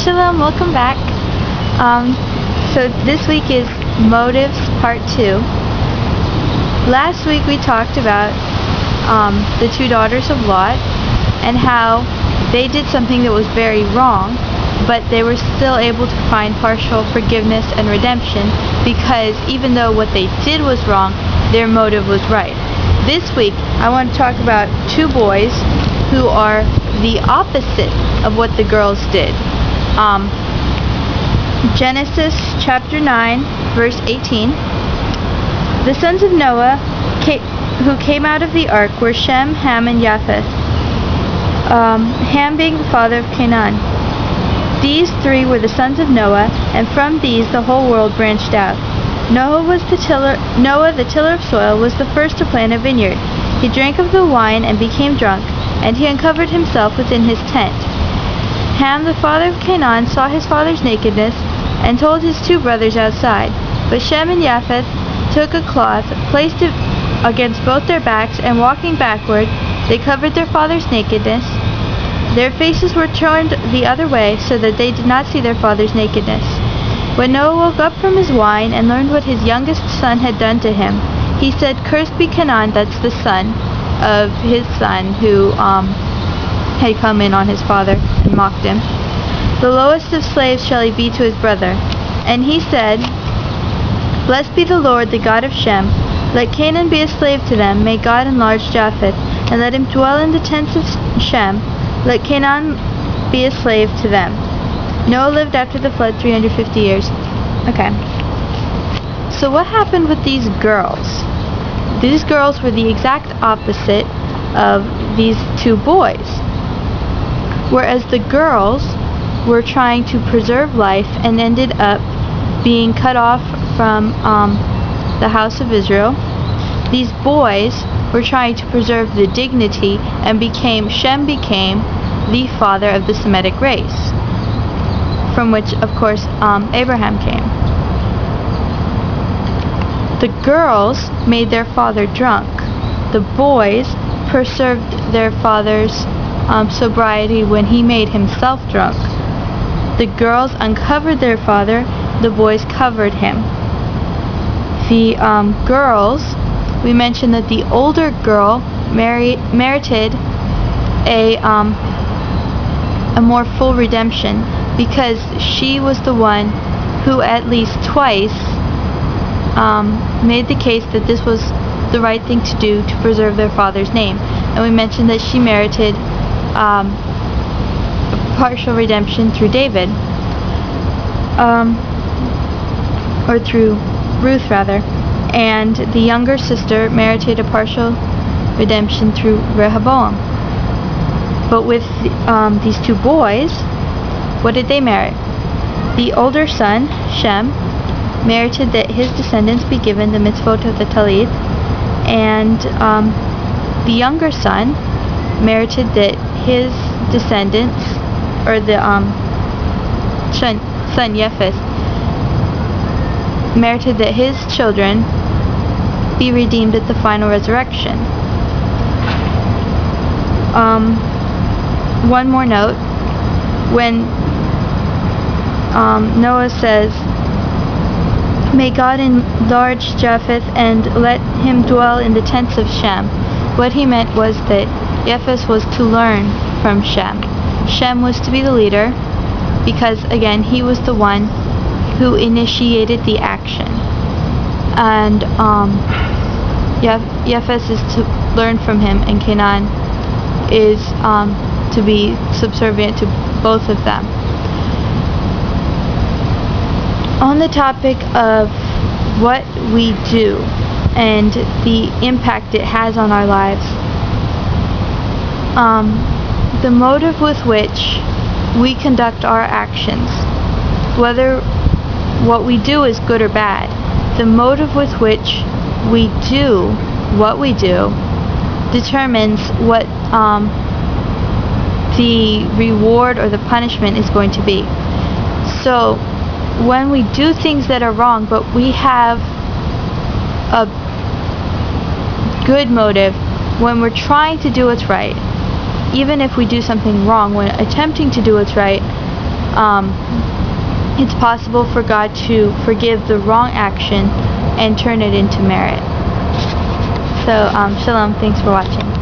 Shalom, welcome back. So this week is Motives Part 2. Last week we talked about the two daughters of Lot and how they did something that was very wrong, but they were still able to find partial forgiveness and redemption because even though what they did was wrong, their motive was right. This week I want to talk about two boys who are the opposite of what the girls did. Genesis chapter 9 verse 18. The sons of Noah who came out of the ark were Shem, Ham, and Yefes. Ham being the father of Canaan. These three were the sons of Noah, and from these the whole world branched out. Noah the tiller of soil, was the first to plant a vineyard. He drank of the wine and became drunk, and he uncovered himself within his tent. Ham, the father of Canaan, saw his father's nakedness, and told his two brothers outside. But Shem and Yefes took a cloth, placed it against both their backs, and walking backward, they covered their father's nakedness. Their faces were turned the other way, so that they did not see their father's nakedness. When Noah woke up from his wine and learned what his youngest son had done to him, he said, "Cursed be Canaan," that's the son of his son who had come in on his father and mocked him. "The lowest of slaves shall he be to his brother." And he said, "Blessed be the Lord, the God of Shem. Let Canaan be a slave to them. May God enlarge Japheth, and let him dwell in the tents of Shem. Let Canaan be a slave to them." Noah lived after the flood 350 years. Okay. So what happened with these girls? These girls were the exact opposite of these two boys. Whereas the girls were trying to preserve life and ended up being cut off from the house of Israel, these boys were trying to preserve the dignity, and Shem became the father of the Semitic race, from which, of course, Abraham came. The girls made their father drunk. The boys preserved their father's sobriety when he made himself drunk. The girls uncovered their father. The boys covered him. The girls, we mentioned that the older girl merited a more full redemption because she was the one who at least twice made the case that this was the right thing to do to preserve their father's name. And we mentioned that she merited partial redemption through David, or through Ruth rather, and the younger sister merited a partial redemption through Rehoboam. But with these two boys, what did they merit? The older son, Shem, merited that his descendants be given the mitzvot of the Talith, and the younger son merited that his descendants, or the son Yefes, merited that his children be redeemed at the final resurrection. One more note. When Noah says, "May God enlarge Japheth and let him dwell in the tents of Shem," what he meant was that Yefes was to learn from Shem. Shem was to be the leader because, again, he was the one who initiated the action. And Yefes is to learn from him, and Canaan is to be subservient to both of them. On the topic of what we do and the impact it has on our lives, the motive with which we conduct our actions, whether what we do is good or bad, the motive with which we do what we do determines what the reward or the punishment is going to be. So when we do things that are wrong, but we have a good motive, when we're trying to do what's right, even if we do something wrong, when attempting to do what's right, it's possible for God to forgive the wrong action and turn it into merit. So, shalom. Thanks for watching.